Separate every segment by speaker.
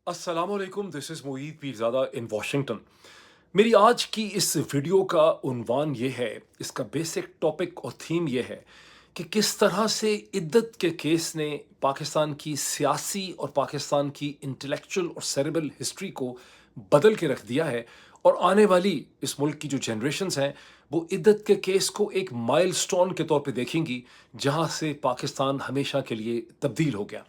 Speaker 1: अस्सलामुअलैकुम, this is Moeed Pirzada in Washington. मेरी आज की इस वीडियो का उन्वान ये है, इसका बेसिक टॉपिक और थीम ये है कि किस तरह से इद्दत के केस ने पाकिस्तान की सियासी और पाकिस्तान की इंटेलेक्चुअल और सेरेब्रल हिस्ट्री को बदल के रख दिया है। और आने वाली इस मुल्क की जो जनरेशन्स हैं, वो इद्दत के केस को एक माइलस्टोन के तौर पे देखेंगी, जहाँ से पाकिस्तान हमेशा के लिए तब्दील हो गया।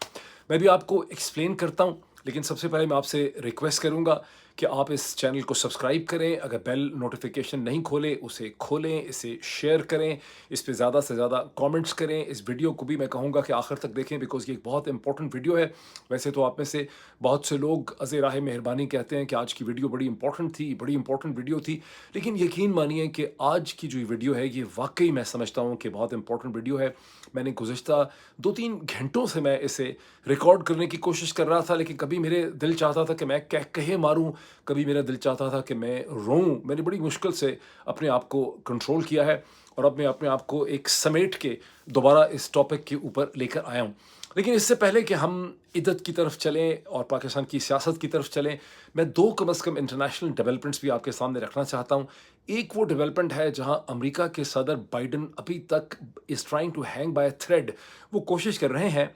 Speaker 1: मैं भी आपको एक्सप्लेन करता हूँ, लेकिन सबसे पहले मैं आपसे रिक्वेस्ट करूँगा कि आप इस चैनल को सब्सक्राइब करें। अगर बेल नोटिफिकेशन नहीं खोले, उसे खोलें, इसे शेयर करें, इस पे ज़्यादा से ज़्यादा कमेंट्स करें। इस वीडियो को भी मैं कहूँगा कि आखिर तक देखें, बिकॉज़ ये एक बहुत इंपॉर्टेंट वीडियो है। वैसे तो आप में से बहुत से लोग अज़े राह मेहरबानी कहते हैं कि आज की वीडियो बड़ी इंपॉर्टेंट थी, बड़ी इंपॉर्टेंट वीडियो थी, लेकिन यकीन मानिए कि आज की जो ये वीडियो है, ये वाक़ई मैं समझता हूँ कि बहुत इंपॉर्टेंट वीडियो है। मैंने गुज़िश्ता 2-3 घंटों से मैं इसे रिकॉर्ड करने की कोशिश कर रहा था, लेकिन कभी मेरे दिल चाहता था कि मैं कह कहे मारूँ, कभी मेरा दिल चाहता था कि मैं रोऊँ। मैंने बड़ी मुश्किल से अपने आप को कंट्रोल किया है और अब मैं अपने आप को एक समेट के दोबारा इस टॉपिक के ऊपर लेकर आया हूँ। लेकिन इससे पहले कि हम इद्दत की तरफ चलें और पाकिस्तान की सियासत की तरफ चलें, मैं 2 कम से कम इंटरनेशनल डेवलपमेंट्स भी आपके सामने रखना चाहता हूँ। एक वो डेवलपमेंट है जहाँ अमेरिका के सदर बाइडेन अभी तक is trying to hang by a thread. वो कोशिश कर रहे हैं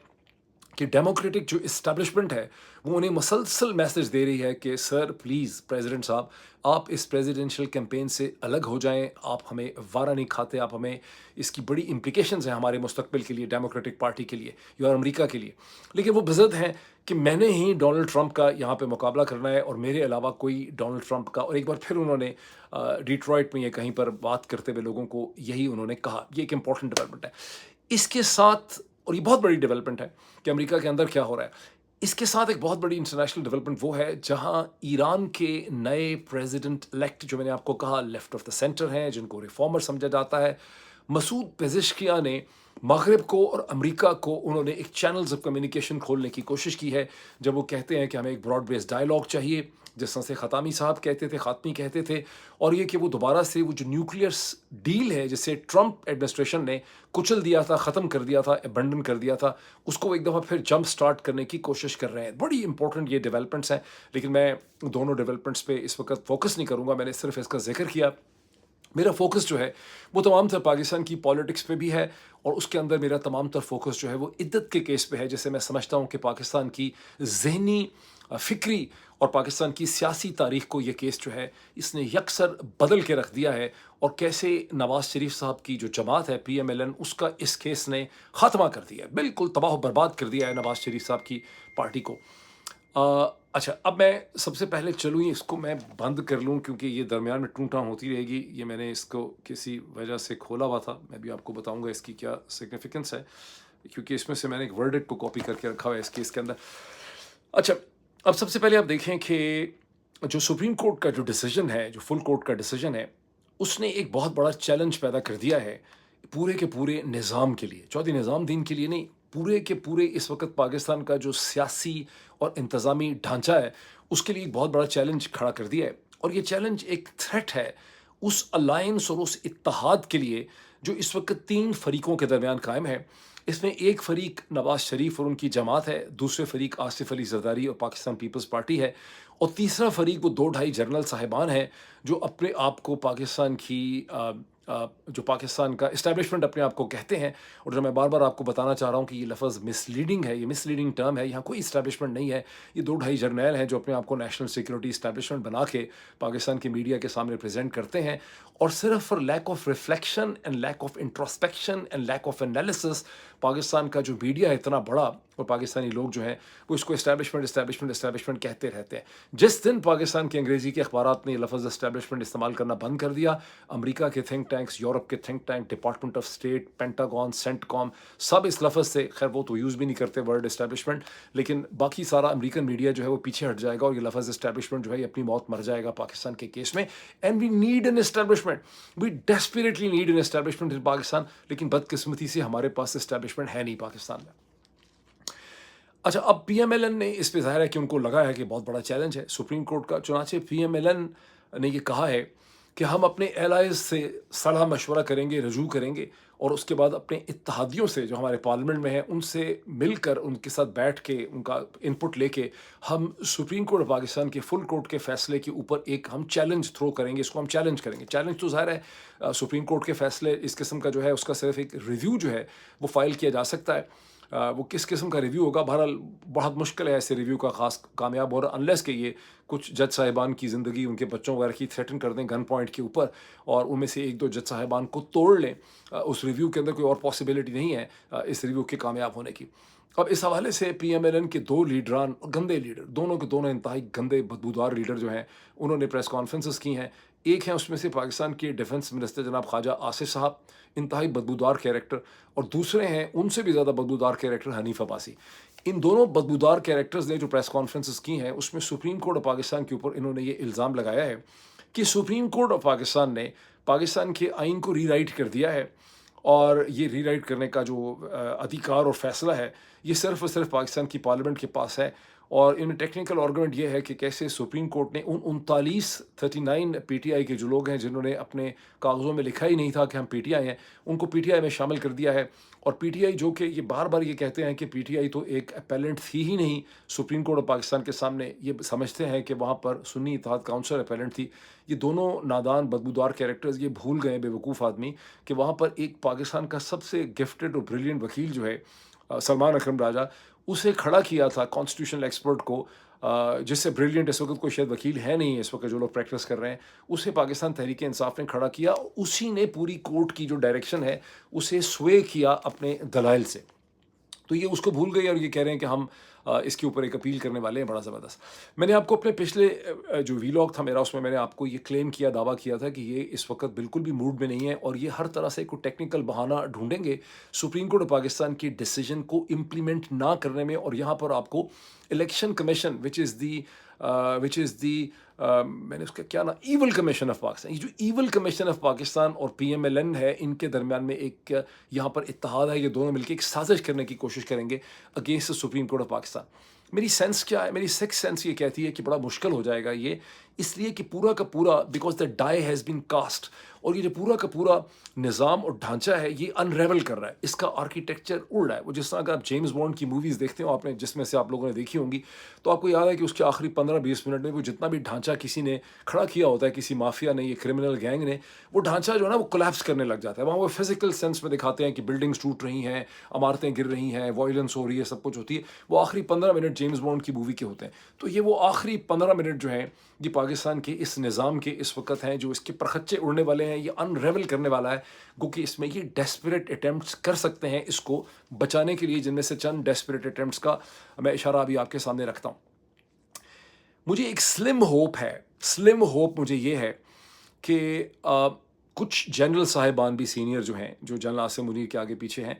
Speaker 1: कि डेमोक्रेटिक जो इस्टेब्लिशमेंट है, वो उन्हें मसलसल मैसेज दे रही है कि सर प्लीज़ प्रेसिडेंट साहब, आप इस प्रेसिडेंशियल कैंपेन से अलग हो जाएं, आप हमें वारा नहीं खाते, आप हमें, इसकी बड़ी इम्प्लिकेशंस हैं हमारे मुस्तकबिल के लिए, डेमोक्रेटिक पार्टी के लिए या अमेरिका के लिए। लेकिन वो बज़द हैं कि मैंने ही डोनाल्ड ट्रंप का यहाँ पे मुकाबला करना है और मेरे अलावा कोई डोनाल्ड ट्रंप का। और एक बार फिर उन्होंने डिट्रॉइट में या कहीं पर बात करते हुए लोगों को यही उन्होंने कहा। ये एक इंपॉर्टेंट डेवलपमेंट है। इसके साथ, और ये बहुत बड़ी डेवलपमेंट है कि अमेरिका के अंदर क्या हो रहा है। इसके साथ एक बहुत बड़ी इंटरनेशनल डेवलपमेंट वो है जहां ईरान के नए प्रेसिडेंट इलेक्ट, जो मैंने आपको कहा लेफ्ट ऑफ द सेंटर हैं, जिनको रिफॉर्मर समझा जाता है, मसूद पेज़ेश्कियान ने मगरब को और अमेरिका को, उन्होंने एक चैनल्स ऑफ कम्युनिकेशन खोलने की कोशिश की है। जब वो कहते हैं कि हमें एक ब्रॉड बेस्ड डायलॉग चाहिए, जिस तरह से ख़तामी साहब कहते थे, ख़ातमी कहते थे, और ये कि वो दोबारा से वो जो न्यूक्लियर डील है जिसे ट्रंप एडमिनिस्ट्रेशन ने कुचल दिया था, ख़त्म कर दिया था, अबंडन कर दिया था, उसको एक दफ़ा फिर जंप स्टार्ट करने की कोशिश कर रहे हैं। बड़ी इंपॉर्टेंट ये डेवलपमेंट्स हैं, लेकिन मैं दोनों डेवलपमेंट्स पे इस वक्त फोकस नहीं करूँगा, मैंने सिर्फ इसका जिक्र किया। मेरा फ़ोकस जो है वो तमाम तर पाकिस्तान की पॉलिटिक्स पे भी है, और उसके अंदर मेरा तमाम तर फ़ोकस जो है वो इद्दत के केस पे है, जिसे मैं समझता हूँ कि पाकिस्तान की ज़हनी, फ़िक्री और पाकिस्तान की सियासी तारीख़ को ये केस जो है, इसने यकसर बदल के रख दिया है। और कैसे नवाज़ शरीफ साहब की जो जमात है PMLN, उसका इस केस ने ख़ात्मा कर दिया है, बिल्कुल तबाह बर्बाद कर दिया है नवाज़ शरीफ साहब की पार्टी को। अच्छा, अब मैं सबसे पहले चलूँ, इसको मैं बंद कर लूँ क्योंकि ये दरमियान में टूं-टां होती रहेगी। ये मैंने इसको किसी वजह से खोला हुआ था, मैं भी आपको बताऊँगा इसकी क्या सिग्निफिकेंस है, क्योंकि इसमें से मैंने एक वर्डिक्ट को कॉपी करके रखा हुआ है इस केस के अंदर। अच्छा, अब सबसे पहले आप देखें कि जो सुप्रीम कोर्ट का जो डिसीजन है, जो फुल कोर्ट का डिसीजन है, उसने एक बहुत बड़ा चैलेंज पैदा कर दिया है पूरे के पूरे निज़ाम के लिए। चौधरी निज़ामुद्दीन के लिए नहीं, पूरे के पूरे इस वक़्त पाकिस्तान का जो सियासी और इंतज़ामी ढांचा है, उसके लिए एक बहुत बड़ा चैलेंज खड़ा कर दिया है। और ये चैलेंज एक थ्रेट है उस अलायंस और उस इत्तेहाद के लिए जो इस वक़्त 3 फ़रीक़ों के दरमियान कायम है। इसमें एक फ़रीक नवाज़ शरीफ और उनकी जमात है, दूसरे फ़रीक आसिफ़ अली ज़रदारी और पाकिस्तान पीपल्स पार्टी है, और तीसरा फ़रीक वो 2 ढाई जनरल साहिबान हैं, जो अपने आप को पाकिस्तान की जो पाकिस्तान का इस्टेब्लिशमेंट अपने आप को कहते हैं। और जो मैं बार-बार आपको बताना चाह रहा हूँ कि ये लफ़्ज़ मिसलीडिंग है, ये मिसलीडिंग टर्म है, यहाँ कोई इस्टेब्लिशमेंट नहीं है। ये 2 ढाई जर्नैल हैं जो अपने आप को नेशनल सिक्योरिटी इस्टेब्लिशमेंट बना के पाकिस्तान की मीडिया के सामने प्रेज़ेंट करते हैं, और सिर्फ़ for lack of reflection and lack of introspection and lack of analysis, Pakistan का जो मीडिया है इतना बड़ा, और पाकिस्तानी लोग जो हैं वो इसको इस्टेब्लिशमेंट इस्टेब्लिशमेंट इस्टेब्लिशमेंट कहते रहते हैं। जिस दिन पाकिस्तान के अंग्रेज़ी के अखबारात ने ये लफ़्ज़ इस्टेब्लिशमेंट इस्तेमाल करना बंद कर दिया, अमेरिका के थिंक टैंक्स, यूरोप के think tank, department of state, pentagon, CENTCOM, सब इस लफ़्ज़ से, खैर वो तो यूज़ भी नहीं करते वर्ड इस्टेब्लिशमेंट, लेकिन बाकी सारा अमेरिकन मीडिया जो है वो पीछे हट जाएगा, और ये लफ़्ज़ इस्टेब्लिशमेंट जो है ये अपनी मौत मर जाएगा पाकिस्तान के केस में। And we need an establishment, we desperately need an establishment in Pakistan, लेकिन बदकिस्मती से हमारे पास इस्टेब्लिशमेंट है नहीं पाकिस्तान में। अच्छा, अब PMLN ने इस पे ज़ाहिर है कि उनको लगा है कि बहुत बड़ा चैलेंज है सुप्रीम कोर्ट का, चुनांचे PMLN ने ये कहा है کہ ہم اپنے ایلائز سے صلاح مشورہ کریں گے، رجوع کریں گے، اور اس کے بعد اپنے اتحادیوں سے جو ہمارے پارلیمنٹ میں ہیں ان سے مل کر ان کے ساتھ بیٹھ کے ان کا انپٹ لے کے ہم سپریم کورٹ آف پاکستان کے فل کورٹ کے فیصلے کے اوپر ایک ہم چیلنج تھرو کریں گے. اس کو ہم چیلنج کریں گے. چیلنج تو ظاہر ہے سپریم کورٹ کے فیصلے اس قسم کا جو ہے اس کا صرف ایک ریویو جو ہے وہ فائل کیا جا سکتا ہے. وہ کس قسم کا ریویو ہوگا، بہرحال بہت مشکل ہے ایسے ریویو کا خاص کامیاب ہو رہا، انلیس کہ یہ کچھ جج صاحبان کی زندگی ان کے بچوں وغیرہ کی تھریٹن کر دیں گن پوائنٹ کے اوپر، اور ان میں سے ایک دو جج صاحبان کو توڑ لیں. اس ریویو کے اندر کوئی اور پاسبلٹی نہیں ہے اس ریویو کے کامیاب ہونے کی. اب اس حوالے سے پی ایم ایل این کے دو لیڈران، گندے لیڈر، دونوں کے دونوں انتہائی گندے بدبودار لیڈر جو ہیں، انہوں نے پریس کانفرنسز کی ہیں. ایک ہیں اس میں سے پاکستان کے ڈیفنس منسٹر جناب خواجہ آصف صاحب، انتہائی بدبودار کیریکٹر، اور دوسرے ہیں ان سے بھی زیادہ بدبودار کیریکٹر حنیف عباسی. ان دونوں بدبودار کیریکٹرز نے جو پریس کانفرنسز کی ہیں اس میں سپریم کورٹ آف پاکستان کے اوپر انہوں نے یہ الزام لگایا ہے کہ سپریم کورٹ آف پاکستان نے پاکستان کے آئین کو ری رائٹ کر دیا ہے، اور یہ ری رائٹ کرنے کا جو ادھیکار اور فیصلہ ہے یہ صرف اور صرف پاکستان کی پارلیمنٹ کے پاس ہے. اور ان میں ٹیکنیکل آرگومنٹ یہ ہے کہ کیسے سپریم کورٹ نے ان 39 پی ٹی آئی کے جو لوگ ہیں جنہوں نے اپنے کاغذوں میں لکھا ہی نہیں تھا کہ ہم پی ٹی آئی ہیں، ان کو پی ٹی آئی میں شامل کر دیا ہے. اور پی ٹی آئی جو کہ یہ بار بار یہ کہتے ہیں کہ پی ٹی آئی تو ایک اپیلنٹ تھی ہی نہیں سپریم کورٹ آف پاکستان کے سامنے، یہ سمجھتے ہیں کہ وہاں پر سنی اتحاد کاؤنسل اپیلنٹ تھی. یہ دونوں نادان بدبودار کیریکٹرز یہ بھول گئے، بے وقوف آدمی، کہ وہاں پر ایک پاکستان کا سب سے گفٹڈ اور بریلینٹ وکیل جو ہے سلمان اکرم راجہ، اسے کھڑا کیا تھا کانسٹیٹیوشنل ایکسپرٹ کو، جس سے بریلینٹ اس وقت کوئی شاید وکیل ہے نہیں اس وقت جو لوگ پریکٹس کر رہے ہیں، اسے پاکستان تحریک انصاف نے کھڑا کیا. اسی نے پوری کورٹ کی جو ڈائریکشن ہے اسے سوے کیا اپنے دلائل سے. تو یہ اس کو بھول گئی اور یہ کہہ رہے ہیں کہ ہم اس کے اوپر ایک اپیل کرنے والے ہیں. بڑا زبردست. میں نے آپ کو اپنے پچھلے جو ویلاگ تھا میرا، اس میں نے آپ کو یہ کلیم کیا، دعویٰ کیا تھا کہ یہ اس وقت بالکل بھی موڈ میں نہیں ہے اور یہ ہر طرح سے کوئی ٹیکنیکل بہانہ ڈھونڈیں گے سپریم کورٹ آف پاکستان کی ڈیسیجن کو امپلیمنٹ نہ کرنے میں. اور یہاں پر آپ کو الیکشن کمیشن وچ از دی میں نے اس کا کیا نا ایول کمیشن آف پاکستان، یہ جو ایول کمیشن آف پاکستان اور پی ایم ایل این ہے، ان کے درمیان میں ایک یہاں پر اتحاد ہے. یہ دونوں مل کے ایک سازش کرنے کی کوشش کریں گے against supreme court of Pakistan. میری سینس کیا ہے، میری سکس سینس یہ کہتی ہے کہ بڑا مشکل ہو جائے گا یہ، اس لیے کہ پورا کا پورا because the dye has been cost, اور یہ جو پورا کا پورا نظام اور ڈھانچہ ہے یہ انریول کر رہا ہے، اس کا آرکیٹیکچر اڑ رہا ہے. وہ جس طرح اگر آپ جیمز بانڈ کی موویز دیکھتے ہو، آپ نے جس میں سے آپ لوگوں نے دیکھی ہوں گی، تو آپ کو یاد ہے کہ اس کے آخری 15-20 منٹ میں وہ جتنا بھی ڈھانچہ کسی نے کھڑا کیا ہوتا ہے، کسی مافیا نے، یہ کرمنل گینگ نے، وہ ڈھانچہ جو ہے نا وہ کولیپس کرنے لگ جاتا ہے. وہاں وہ فزیکل سینس میں دکھاتے ہیں کہ بلڈنگز ٹوٹ رہی ہیں، عمارتیں گر رہی ہیں، وائلنس ہو رہی ہے، سب کچھ ہوتی ہے. وہ آخری 15 منٹ جیمز بانڈ کی مووی کے ہوتے ہیں. تو یہ وہ آخری 15 منٹ جو ہیں یہ پاکستان کے اس نظام کے اس وقت ہیں جو اس کے پرخچے اڑنے والے ہیں، یہ انریول کرنے والا ہے. گو کہ اس میں یہ ڈیسپریٹ اٹیمپٹس کر سکتے ہیں اس کو بچانے کے لیے، جن میں سے چند ڈیسپریٹ اٹیمپٹس کا میں اشارہ ابھی آپ کے سامنے رکھتا ہوں. مجھے ایک سلم ہوپ مجھے یہ ہے کہ کچھ جنرل صاحبان بھی سینئر جو ہیں، جو جنرل عاصم منیر کے آگے پیچھے ہیں،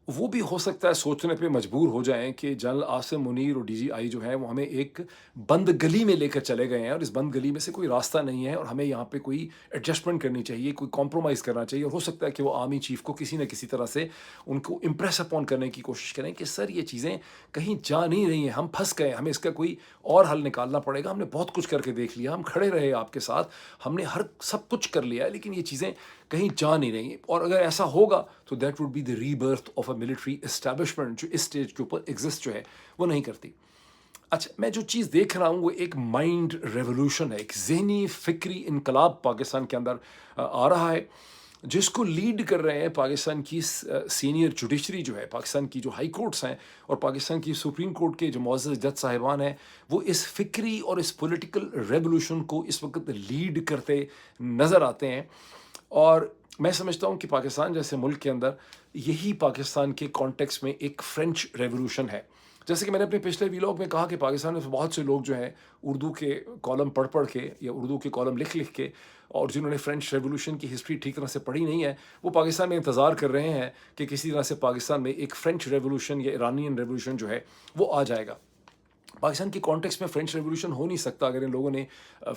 Speaker 1: وہ بھی ہو سکتا ہے سوچنے پہ مجبور ہو جائیں کہ جنرل عاصم منیر اور ڈی جی آئی جو ہیں وہ ہمیں ایک بند گلی میں لے کر چلے گئے ہیں، اور اس بند گلی میں سے کوئی راستہ نہیں ہے، اور ہمیں یہاں پہ کوئی ایڈجسٹمنٹ کرنی چاہیے، کوئی کمپرومائز کرنا چاہیے. اور ہو سکتا ہے کہ وہ آرمی چیف کو کسی نہ کسی طرح سے ان کو امپریس اپون کرنے کی کوشش کریں کہ سر یہ چیزیں کہیں جا نہیں رہی ہیں، ہم پھنس گئے، ہمیں اس کا کوئی اور حل نکالنا پڑے گا. ہم نے بہت کچھ کر کے دیکھ لیا، ہم کھڑے رہے آپ کے ساتھ، ہم نے سب کچھ کر لیا ہے، لیکن یہ چیزیں کہیں جا نہیں رہی. اور اگر ایسا ہوگا تو that would be the rebirth of a military establishment جو اس اسٹیج کے اوپر ایگزسٹ جو ہے وہ نہیں کرتی. اچھا، میں جو چیز دیکھ رہا ہوں وہ ایک مائنڈ ریولوشن ہے، ایک ذہنی فکری انقلاب پاکستان کے اندر آ رہا ہے، جس کو لیڈ کر رہے ہیں پاکستان کی سینئر جوڈیشری جو ہے، پاکستان کی جو ہائی کورٹس ہیں اور پاکستان کی سپریم کورٹ کے جو معزز جج صاحبان ہیں. وہ اس فکری اور اس پولیٹیکل ریولوشن کو اس وقت لیڈ کرتے نظر آتے ہیں. اور میں سمجھتا ہوں کہ پاکستان جیسے ملک کے اندر یہی پاکستان کے کانٹیکس میں ایک فرینچ ریولوشن ہے. جیسے کہ میں نے اپنے پچھلے ویلاگ میں کہا کہ پاکستان میں بہت سے لوگ جو ہیں اردو کے کالم پڑھ کے یا اردو کے کالم لکھ کے، اور جنہوں نے فرینچ ریولوشن کی ہسٹری ٹھیک طرح سے پڑھی نہیں ہے، وہ پاکستان میں انتظار کر رہے ہیں کہ کسی طرح سے پاکستان میں ایک فرینچ ریولوشن یا ایرانین ریولوشن جو ہے وہ آ جائے گا. پاکستان کی کانٹیکس میں فرینچ ریولوشن ہو نہیں سکتا اگر ان لوگوں نے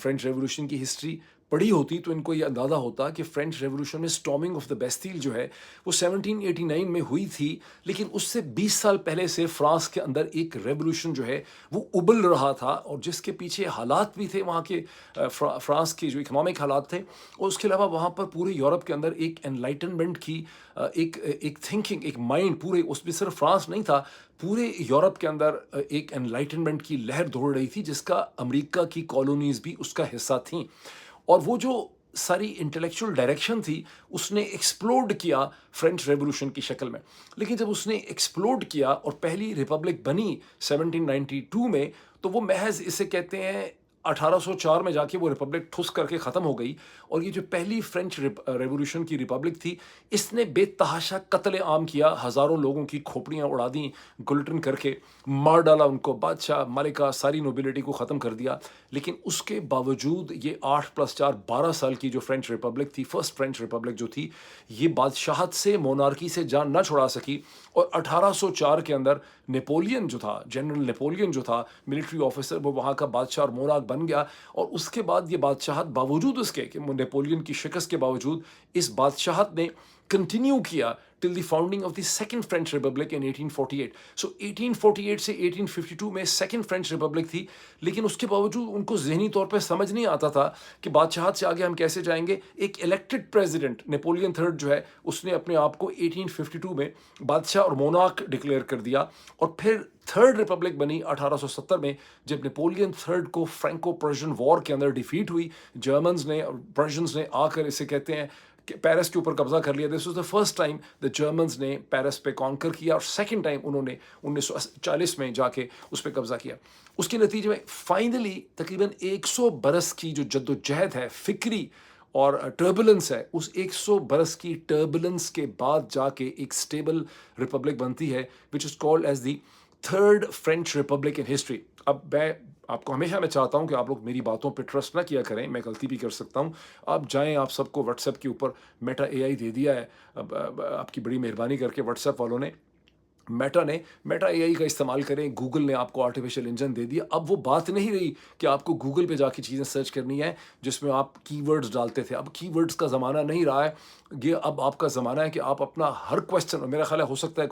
Speaker 1: فرینچ ریولوشن کی ہسٹری पढ़ी होती तो इनको ये अंदाज़ा होता कि फ्रेंच रेवोल्यूशन में स्टॉर्मिंग ऑफ द बेस्टील जो है वो 1789 में हुई थी, लेकिन उससे 20 साल पहले से फ्रांस के अंदर एक रेवोल्यूशन जो है वो उबल रहा था, और जिसके पीछे हालात भी थे वहाँ के फ्रांस के जो इकोनॉमिक हालात थे, और उसके अलावा वहाँ पर पूरे यूरोप के अंदर एक एनलाइटनमेंट की एक एक थिंकिंग, एक माइंड, पूरे उसमें सिर्फ फ्रांस नहीं था, पूरे यूरोप के अंदर एक एनलाइटनमेंट की लहर दौड़ रही थी, जिसका अमेरिका की कॉलोनीज भी उसका हिस्सा थीं। और वो जो सारी इंटेलेक्चुअल डायरेक्शन थी उसने एक्सप्लोड किया फ्रेंच रेवोल्यूशन की शक्ल में। लेकिन जब उसने एक्सप्लोड किया और पहली रिपब्लिक बनी 1792 में, तो वो महज इसे कहते हैं 1804 में जाके वो रिपब्लिक ठुस करके ख़त्म हो गई। और ये जो पहली फ्रेंच रेवोल्यूशन की रिपब्लिक थी, इसने बेतहाशा कत्ले आम किया, हज़ारों लोगों की खोपड़ियाँ उड़ा दी गुलटन करके, मार डाला उनको, बादशाह मलिका सारी नोबिलिटी को ख़त्म कर दिया। लेकिन उसके बावजूद ये 8 + 4 12 साल की जो फ्रेंच रिपब्लिक थी, फर्स्ट फ्रेंच रिपब्लिक जो थी, ये बादशाहत से, मोनार्की से जान ना छुड़ा सकी। और 1804 के अंदर नेपोलियन जो था, जनरल नेपोलियन जो था मिलिट्री ऑफिसर, वो वहाँ का बादशाह और मोनार्क बन गया। और उसके बाद ये बादशाहत, बावजूद उसके कि नेपोलियन की शिकस्त के बावजूद, इस बादशाहत ने कंटिन्यू किया till the founding of the second French republic in 1848। So 1848 से 1852 में सेकंड फ्रेंच रिपब्लिक थी। लेकिन उसके बावजूद उनको ज़हनी तौर पे समझ नहीं आता था कि बादशाहत से आगे हम कैसे जाएंगे। एक इलेक्टेड प्रेसिडेंट नेपोलियन थर्ड जो है, उसने अपने आप को 1852 में बादशाह और मोनार्क डिक्लेयर कर दिया। और फिर थर्ड रिपब्लिक बनी 1870 में, जब नेपोलियन थर्ड को फ्रैंको पर्शियन वॉर के अंदर डिफीट हुई। जर्मन्स ने और पर्शियंस ने आकर, इसे कहते हैं कि पेरिस के ऊपर कब्जा कर लिया। This was the first time the Germans ने पेरिस पे कॉन्कर किया, और सेकंड टाइम उन्होंने 1940 में जाके उस पर कब्जा किया। उसके नतीजे में फाइनली तकरीबन 100 बरस की जो जद्दोजहद है, फिक्री और टर्बुलेंस है, उस 100 बरस की टर्बुलेंस के बाद जाके एक स्टेबल रिपब्लिक बनती है, which is called as the third French republic in history. अब मैं चाहता हूं कि आप लोग मेरी बातों पे ट्रस्ट ना किया करें, मैं गलती भी कर सकता हूं। आप जाएं, आप सबको व्हाट्सएप के ऊपर मेटा एआई दे दिया है। अब आपकी बड़ी मेहरबानी करके व्हाट्सएप वालों ने, मेटा एआई का इस्तेमाल करें। गूगल ने आपको आर्टिफिशियल इंजन दे दिया। अब वो बात नहीं रही कि आपको गूगल पे जाके चीज़ें सर्च करनी है जिसमें आप कीवर्ड्स डालते थे। अब कीवर्ड्स का ज़माना नहीं रहा है, ये अब आपका ज़माना है कि आप अपना हर क्वेश्चन, और मेरा ख्याल है हो सकता है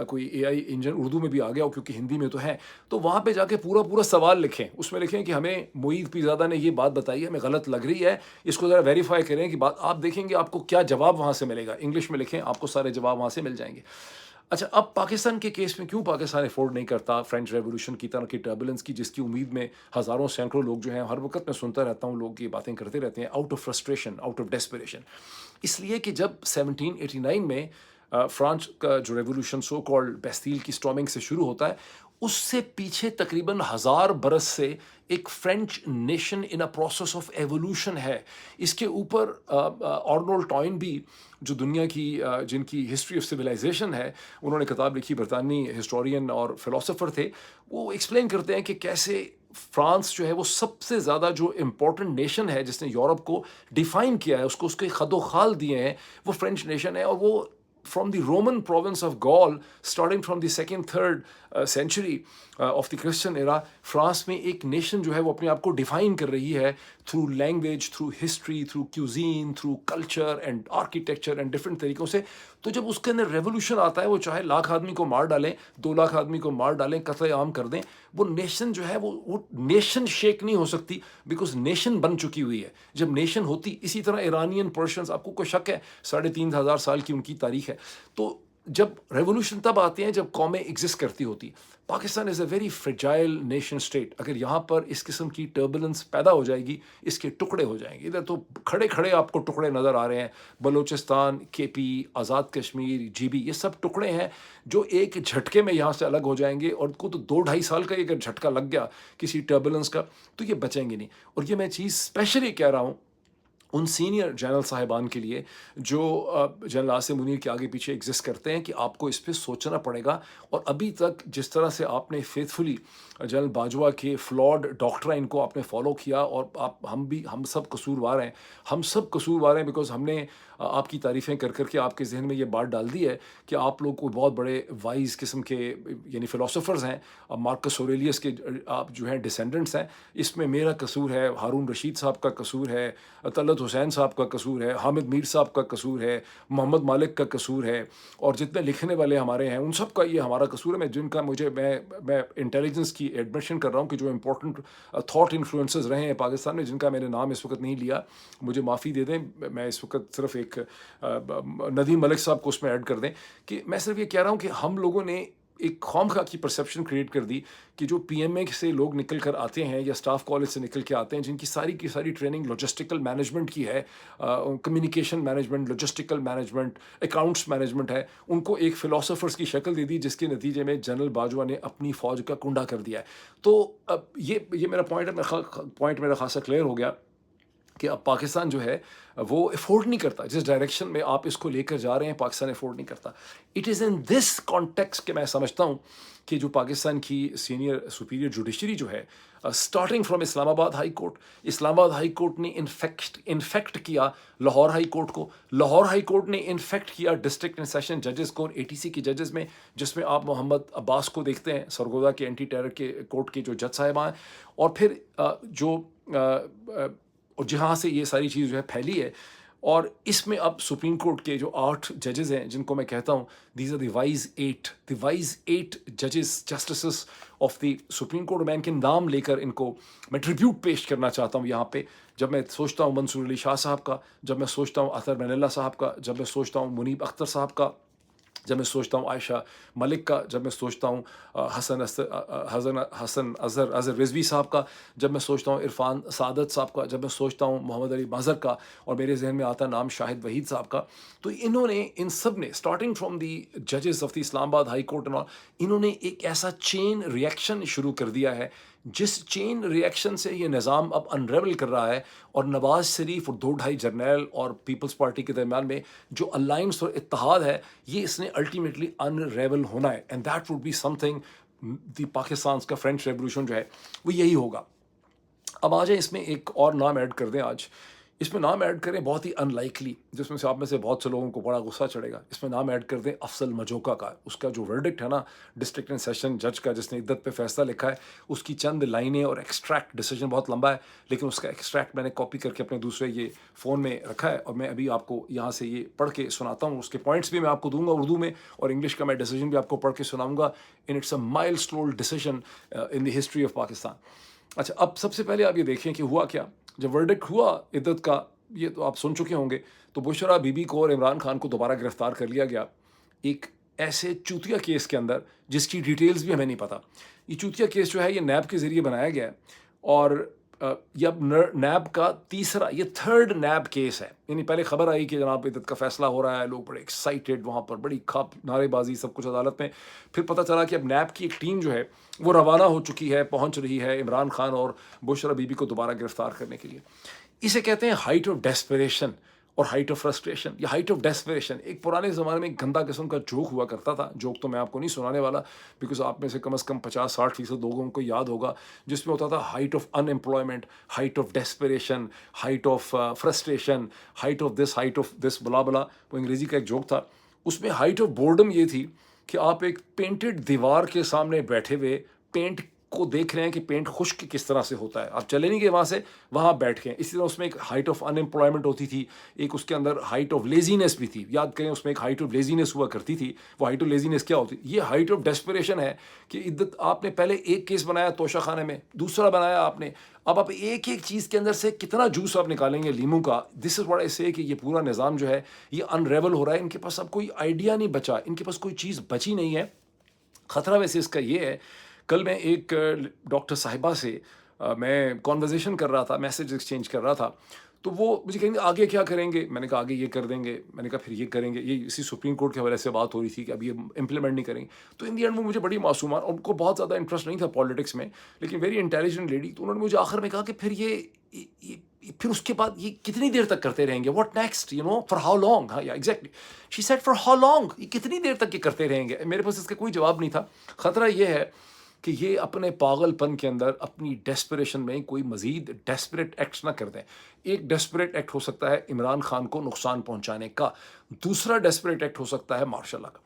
Speaker 1: कोई एआई इंजन उर्दू में भी आ गया हो, क्योंकि हिंदी में तो है, तो वहाँ पे जाके पूरा पूरा सवाल लिखें। उसमें लिखें कि हमें मोईद पीरज़ादा ने ये बात बताई है, हमें गलत लग रही है, इसको ज़रा वेरीफाई करें कि बात, आप देखेंगे आपको क्या जवाब वहाँ से मिलेगा। इंग्लिश में लिखें, आपको सारे जवाब वहाँ से मिल जाएंगे। अच्छा, अब पाकिस्तान के केस में क्यों पाकिस्तान अफोर्ड नहीं करता फ्रेंच रेवोल्यूशन की तरह की टर्बुलेंस की, जिसकी उम्मीद में हज़ारों सैकड़ों लोग जो हैं, हर वक्त मैं सुनता रहता हूँ, लोग ये बातें करते रहते हैं out of frustration, out of desperation. इसलिए कि जब 1789 में फ्रांस का जो रेवोल्यूशन सो कॉल्ड बेस्टील की स्टॉर्मिंग से शुरू होता है, उससे पीछे तकरीबन 1000 बरस से एक French nation in a process of evolution है। इसके ऊपर आर्नोल्ड टॉइनबी, जो दुनिया की जिनकी हिस्ट्री ऑफ सिविलाइजेशन है, उन्होंने किताब लिखी, बरतानी हिस्टोरियन और फिलोसोफर थे, वो एक्सप्लेन करते हैं कि कैसे फ्रांस जो है वो सबसे ज़्यादा जो इम्पोर्टेंट नेशन है, जिसने यूरोप को डिफाइन किया है, उसको उसके खदोखाल दिए हैं, वो फ्रेंच नेशन है। और वो from the Roman province of Gaul, starting from the second, third century of the Christian era, France में एक नेशन जो है वो अपने आप को डिफाइन कर रही है through language, through history, through cuisine, through culture and architecture and different तरीक़ों से। तो जब उसके अंदर रेवोल्यूशन आता है, वो चाहे 1 लाख आदमी को मार डालें, 2 लाख आदमी को मार डालें, कत्ले आम कर दें, वो नेशन जो है वो नेशन शेक नहीं हो सकती, बिकॉज नेशन बन चुकी हुई है। जब नेशन होती, इसी तरह ईरानियन, पर्शियंस, आपको कोई शक है 3,500 साल की उनकी तारीख है। तो जब रेवोल्यूशन तब आते हैं जब कौमें एग्जिस्ट करती होती। Pakistan is a very fragile nation state. अगर यहाँ पर इस किस्म की टर्बुलेंस पैदा हो जाएगी, इसके टुकड़े हो जाएंगे। इधर तो खड़े खड़े आपको टुकड़े नज़र आ रहे हैं, बलूचिस्तान, केपी, आज़ाद कश्मीर, जीबी, ये सब टुकड़े हैं जो एक झटके में यहाँ से अलग हो जाएंगे। और उनको तो 2-2.5 साल का अगर झटका लग गया किसी टर्बुलेंस का, तो ये बचेंगे नहीं। और ये मैं चीज़ स्पेशली कह रहा हूँ ان سینئر جنرل صاحبان کے لیے جو جنرل عاصم منیر کے آگے پیچھے ایگزسٹ کرتے ہیں کہ آپ کو اس پہ سوچنا پڑے گا. اور ابھی تک جس طرح سے آپ نے فیتھفلی جنرل باجوہ کے فلاڈ ڈاکٹرائن کو آپ نے فالو کیا، اور ہم سب قصوروار ہیں، ہم سب قصوروار ہیں، بیکاز ہم نے آپ کی تعریفیں کر کر کے آپ کے ذہن میں یہ بات ڈال دی ہے کہ آپ لوگ کوئی بہت بڑے وائز قسم کے یعنی فلاسفرز ہیں، مارکس اوریلیس کے آپ جو ہیں ڈسینڈنٹس ہیں. اس میں میرا قصور ہے، ہارون رشید صاحب کا قصور ہے، طلعت حسین صاحب کا قصور ہے، حامد میر صاحب کا قصور ہے، محمد مالک کا قصور ہے، اور جتنے لکھنے والے ہمارے ہیں ان سب کا یہ ہمارا قصور ہے. جن کا میں انٹیلیجنس کی ایڈمیشن کر رہا ہوں کہ جو امپورٹنٹ تھاٹ انفلوئنسز رہے ہیں پاکستان میں، جن کا میں نے نام اس وقت نہیں لیا، مجھے معافی دے دیں. میں اس وقت صرف ایک ندیم ملک صاحب کو اس میں ایڈ کر دیں کہ میں صرف یہ کہہ رہا ہوں کہ ہم لوگوں نے ایک خواہ کی پرسیپشن کریٹ کر دی کہ جو پی ایم اے سے لوگ نکل کر آتے ہیں یا اسٹاف کالج سے نکل کے آتے ہیں، جن کی ساری ٹریننگ لاجسٹیکل مینجمنٹ کی ہے، communication management, logistical management, accounts management ہے، ان کو ایک فلاسفرز کی شکل دے دی، جس کے نتیجے میں جنرل باجوہ نے اپنی فوج کا کنڈا کر دیا ہے. تو اب یہ میرا پوائنٹ میرا خاصا کلیئر ہو گیا کہ اب پاکستان جو ہے وہ افورڈ نہیں کرتا، جس ڈائریکشن میں آپ اس کو لے کر جا رہے ہیں پاکستان افورڈ نہیں کرتا. It is in this context کہ میں سمجھتا ہوں کہ جو پاکستان کی سینئر سپیریئر جوڈیشری جو ہے، اسٹارٹنگ فرام اسلام آباد ہائی کورٹ نے انفیکٹ کیا لاہور ہائی کورٹ کو، لاہور ہائی کورٹ نے انفیکٹ کیا ڈسٹرکٹ اینڈ سیشن ججز کو اور اے ٹی سی کے ججز میں، جس میں آپ محمد عباس کو دیکھتے ہیں، سرگودا کے اینٹی ٹیرر کے کورٹ کے جو جج صاحبان ہیں. اور پھر اور جہاں سے یہ ساری چیز جو ہے پھیلی ہے، اور اس میں اب سپریم کورٹ کے جو 8 ججز ہیں، جن کو میں کہتا ہوں دیز آر دی وائز 8 ججز justices of the supreme court. میں ان کے نام لے کر ان کو میں ٹریبیوٹ پیش کرنا چاہتا ہوں یہاں پہ. جب میں سوچتا ہوں منصور علی شاہ صاحب کا، جب میں سوچتا ہوں اطہر من اللہ صاحب کا، جب میں سوچتا ہوں منیب اختر صاحب کا، جب میں سوچتا ہوں عائشہ ملک کا، جب میں سوچتا ہوں حسن اظہر رضوی صاحب کا، جب میں سوچتا ہوں عرفان سعادت صاحب کا، جب میں سوچتا ہوں محمد علی مظہر کا، اور میرے ذہن میں آتا نام شاہد وحید صاحب کا، تو ان سب نے اسٹارٹنگ فرام دی ججز آف دی اسلام آباد ہائی کورٹ انہوں نے ایک ایسا چین ریئیکشن شروع کر دیا ہے، جس چین ریئیکشن سے یہ نظام اب انریول کر رہا ہے. اور نواز شریف اور 2-2.5 جرنیل اور پیپلز پارٹی کے درمیان میں جو الائنس اور اتحاد ہے، یہ اس نے الٹیمیٹلی انریول ہونا ہے. And that would be something, the Pakistan کا فرینچ ریولوشن جو ہے وہ یہی ہوگا. اب آ جائیں اس میں ایک اور نام ایڈ کر دیں. آج اس میں نام ایڈ کریں بہت ہی ان لائکلی، جس میں سے آپ میں سے بہت سے لوگوں کو بڑا غصہ چڑھے گا. اس میں نام ایڈ کر دیں افضل مجوکا کا. اس کا جو ورڈکٹ ہے نا ڈسٹرکٹ اینڈ سیشن جج کا، جس نے عدت پہ فیصلہ لکھا ہے، اس کی چند لائنیں اور ایکسٹریکٹ، ڈیسیجن بہت لمبا ہے لیکن اس کا ایکسٹریکٹ میں نے کاپی کر کے اپنے دوسرے یہ فون میں رکھا ہے، اور میں ابھی آپ کو یہاں سے یہ پڑھ کے سناتا ہوں. اس کے پوائنٹس بھی میں آپ کو دوں گا اردو میں، اور انگلش کا میں ڈیسیجن بھی آپ کو پڑھ کے سناؤں گا. And it's a milestone decision in the history of Pakistan. اچھا، اب سب سے پہلے آپ یہ دیکھیں کہ ہوا کیا. جب ورڈکٹ ہوا عدت کا، یہ تو آپ سن چکے ہوں گے، تو بشرا بی بی کو اور عمران خان کو دوبارہ گرفتار کر لیا گیا ایک ایسے چوتیا کیس کے اندر جس کی ڈیٹیلز بھی ہمیں نہیں پتہ. یہ چوتیا کیس جو ہے یہ نیب کے ذریعے بنایا گیا ہے، اور یہ اب نیب کا یہ تھرڈ نیب کیس ہے. یعنی پہلے خبر آئی کہ جناب عدت کا فیصلہ ہو رہا ہے، لوگ بڑے ایکسائٹیڈ، وہاں پر بڑی کھپ نعرے بازی سب کچھ عدالت میں. پھر پتہ چلا کہ اب نیب کی ایک ٹیم جو ہے وہ روانہ ہو چکی ہے، پہنچ رہی ہے عمران خان اور بشرا بی بی کو دوبارہ گرفتار کرنے کے لیے. اسے کہتے ہیں ہائٹ آف ڈیسپریشن اور ہائٹ آف فرسٹریشن. یہ ہائٹ آف ڈیسپریشن ایک پرانے زمانے میں ایک گندا قسم کا جوک ہوا کرتا تھا. جوک تو میں آپ کو نہیں سنانے والا، بیکاز آپ میں سے کم از کم 50-60% لوگوں کو یاد ہوگا، جس میں ہوتا تھا height of in employment, height of desperation, height of frustration, height of this بلا بلا. وہ انگریزی کا ایک جوک تھا. اس میں ہائٹ آف بورڈم یہ تھی کہ آپ ایک پینٹڈ دیوار کے سامنے بیٹھے ہوئے پینٹ کو دیکھ رہے ہیں کہ پینٹ خشک کس طرح سے ہوتا ہے، آپ چلے نہیں گئے وہاں سے، وہاں بیٹھ گئے. اسی طرح اس میں ایک ہائٹ آف ان امپلائمنٹ ہوتی تھی، ایک اس کے اندر ہائٹ آف لیزینس بھی تھی. یاد کریں اس میں ایک ہائٹ آف لیزینس ہوا کرتی تھی. وہ ہائٹ آف لیزینس کیا ہوتی؟ یہ ہائٹ آف ڈیسپریشن ہے کہ عدت آپ نے پہلے ایک کیس بنایا توشہ خانے میں، دوسرا بنایا آپ نے، اب آپ ایک چیز کے اندر سے کتنا جوس آپ نکالیں گے لیموں کا. دس از واٹ آئی سے کہ یہ پورا نظام جو ہے یہ انریول ہو رہا ہے. ان کے پاس اب کوئی آئیڈیا نہیں بچا، ان کے پاس کوئی چیز بچی نہیں ہے. خطرہ ویسے اس کا یہ ہے، کل میں ایک ڈاکٹر صاحبہ سے میں کانورزیشن کر رہا تھا، میسیج ایکسچینج کر رہا تھا، تو وہ مجھے کہیں گے آگے کیا کریں گے. میں نے کہا آگے یہ کر دیں گے. میں نے کہا پھر یہ کریں گے. یہ اسی سپریم کورٹ کے حوالے سے بات ہو رہی تھی کہ اب یہ امپلیمنٹ نہیں کریں گے. تو ان دی اینڈ وہ مجھے بڑی معصومانہ، ان کو بہت زیادہ انٹرسٹ نہیں تھا پالیٹکس میں، لیکن ویری انٹیلیجنٹ لیڈی. تو انہوں نے مجھے آخر میں کہا کہ پھر یہ پھر اس کے بعد یہ کتنی دیر تک کرتے رہیں گے؟ What next, you know, for how long? ہاں یا exactly she said for how long, یہ کتنی دیر تک یہ کرتے رہیں گے؟ میرے پاس اس کا کوئی جواب نہیں تھا. خطرہ یہ ہے کہ یہ اپنے پاگل پن کے اندر اپنی ڈیسپریشن میں کوئی مزید ڈیسپریٹ ایکٹس نہ کر دیں. ایک ڈیسپریٹ ایکٹ ہو سکتا ہے عمران خان کو نقصان پہنچانے کا، دوسرا ڈیسپریٹ ایکٹ ہو سکتا ہے مارشل لا کا.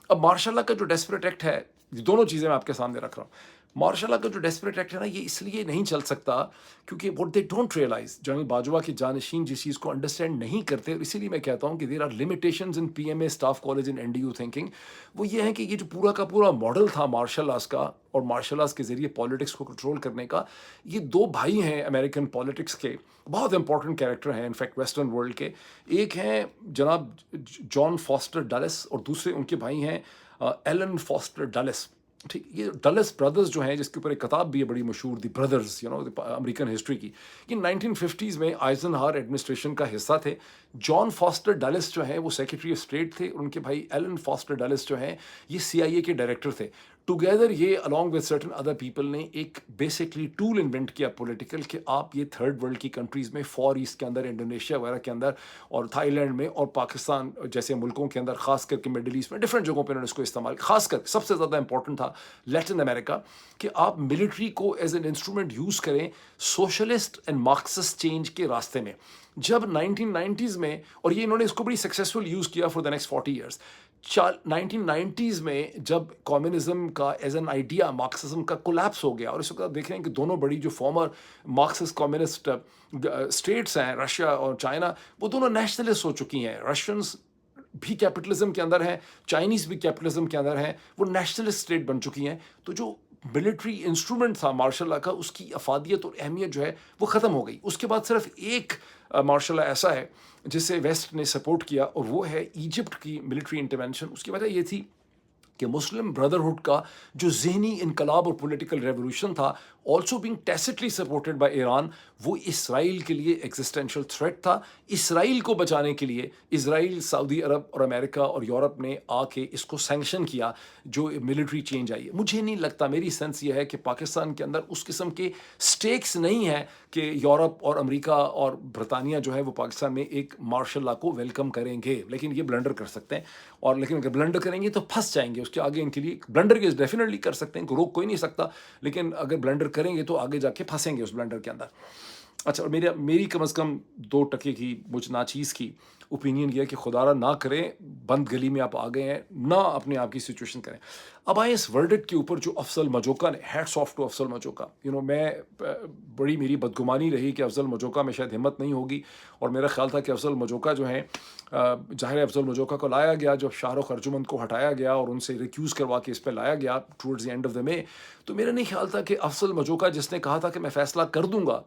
Speaker 1: اب مارشل لا کا جو ڈیسپریٹ ایکٹ ہے، یہ دونوں چیزیں میں آپ کے سامنے رکھ رہا ہوں. مارشل لا کا جو ڈیسپریٹ ایکٹ ہے نا، یہ اس لیے نہیں چل سکتا کیونکہ what they don't realize, general Bajwa کے جانشین جس چیز کو انڈرسٹینڈ نہیں کرتے، اور اسی لیے میں کہتا ہوں کہ there are limitations in P M A staff college in N D U thinking. وہ یہ ہے کہ یہ جو پورا کا پورا ماڈل تھا مارشل آرٹس کا اور مارشل آرٹس کے ذریعے پالیٹکس کو کنٹرول کرنے کا، یہ دو بھائی ہیں امریکن پالیٹکس کے، بہت امپورٹنٹ کیریکٹر ہیں انفیکٹ ویسٹرن ورلڈ کے. ایک ہیں جناب جان فاسٹر ڈلس، اور دوسرے ان کے بھائی ہیں ایلن فاسٹر ڈلس. ٹھیک، یہ ڈلس برادرز جو ہیں، جس کے اوپر ایک کتاب بھی ہے بڑی مشہور، the brothers, you know, American history کی، یہ 1950s میں آئزن ہار ایڈمنسٹریشن کا حصہ تھے. جان فاسٹر ڈلس جو ہیں وہ سیکرٹری آف اسٹیٹ تھے، اور ان کے بھائی ایلن فاسٹر ڈلس جو ہیں یہ CIA کے ڈائریکٹر تھے. ٹوگیدر یہ along with certain other people نے ایک بیسکلی ٹول انوینٹ کیا پولیٹیکل، کہ آپ یہ تھرڈ ورلڈ کی کنٹریز میں، فار ایسٹ کے اندر، انڈونیشیا وغیرہ کے اندر، اور تھائی لینڈ میں، اور پاکستان جیسے ملکوں کے اندر، خاص کر کے مڈل ایسٹ میں، ڈفرینٹ جگہوں پہ انہوں نے اس کو استعمال، خاص کر سب سے زیادہ امپورٹنٹ تھا لیٹن امریکہ، کہ آپ ملٹری کو ایز این انسٹرومنٹ یوز کریں سوشلسٹ اینڈ مارکسسٹ چینج کے راستے میں. جب 1990s میں، اور یہ انہوں نے اس کو بڑی سکسیزفل یوز کیا for the next 40 years. 1990s میں جب کمیونزم کا ایز این آئیڈیا مارکسزم کا کولیپس ہو گیا، اور اس وقت آپ دیکھ رہے ہیں کہ دونوں بڑی جو فارمر مارکسسٹ کمیونسٹ اسٹیٹس ہیں، رشیا اور چائنا، وہ دونوں نیشنلسٹ ہو چکی ہیں. رشینز بھی کیپٹلزم کے اندر ہیں، چائنیز بھی کیپٹلزم کے اندر ہیں، وہ نیشنلسٹ اسٹیٹ بن چکی ہیں. تو جو ملٹری انسٹرومنٹ تھا مارشل لا کا، اس کی افادیت اور اہمیت جو ہے وہ ختم ہو گئی. اس کے بعد صرف ایک مارشل لا ایسا ہے جسے ویسٹ نے سپورٹ کیا، اور وہ ہے ایجپٹ کی ملٹری انٹرونشن. اس کی وجہ یہ تھی کہ مسلم بردرہڈ کا جو ذہنی انقلاب اور پولیٹیکل ریولوشن تھا، also being tacitly supported by Iran, وہ اسرائیل کے لیے ایگزسٹینشیل تھریٹ تھا. اسرائیل کو بچانے کے لیے اسرائیل، سعودی عرب اور امریکہ اور یورپ نے آ کے اس کو سینکشن کیا جو ملٹری چینج آئی ہے. مجھے نہیں لگتا، میری سینس یہ ہے کہ پاکستان کے اندر اس قسم کے سٹیکس نہیں ہیں کہ یورپ اور امریکہ اور برطانیہ جو ہے وہ پاکستان میں ایک مارشل لا کو ویلکم کریں گے. لیکن یہ بلنڈر کر سکتے ہیں، اور لیکن اگر بلنڈر کریں گے تو پھنس جائیں گے. اس کے آگے ان کے لیے بلنڈر کے ڈیفینیٹلی کر سکتے ہیں، روک کوئی نہیں سکتا، لیکن اگر بلنڈر کریں گے تو آگے جا کے پھنسیں گے اس بلنڈر کے اندر. اچھا، اور میری کم از کم 2% کی مجھ ناچیز کی اوپینین یہ ہے کہ خدا را نہ کریں بند گلی میں آپ آ گئے ہیں، نہ اپنے آپ کی سچویشن کریں. اب آئیں اس ورڈکٹ کے اوپر جو افضل مجوکا نے، ہیٹس آف ٹو افضل مجوکا. میں بڑی میری بدگمانی رہی کہ افضل مجوکا میں شاید ہمت نہیں ہوگی، اور میرا خیال تھا کہ افضل مجوکا جو ہیں، ظاہر افضل مجوکا کو لایا گیا جب شاہ رخ ارجمند کو ہٹایا گیا اور ان سے ریکیوز کروا کے اس پہ لایا گیا towards the end of the May. تو میرا نہیں خیال تھا کہ افضل مجوکا جس نے کہا تھا کہ میں فیصلہ کر دوں گا،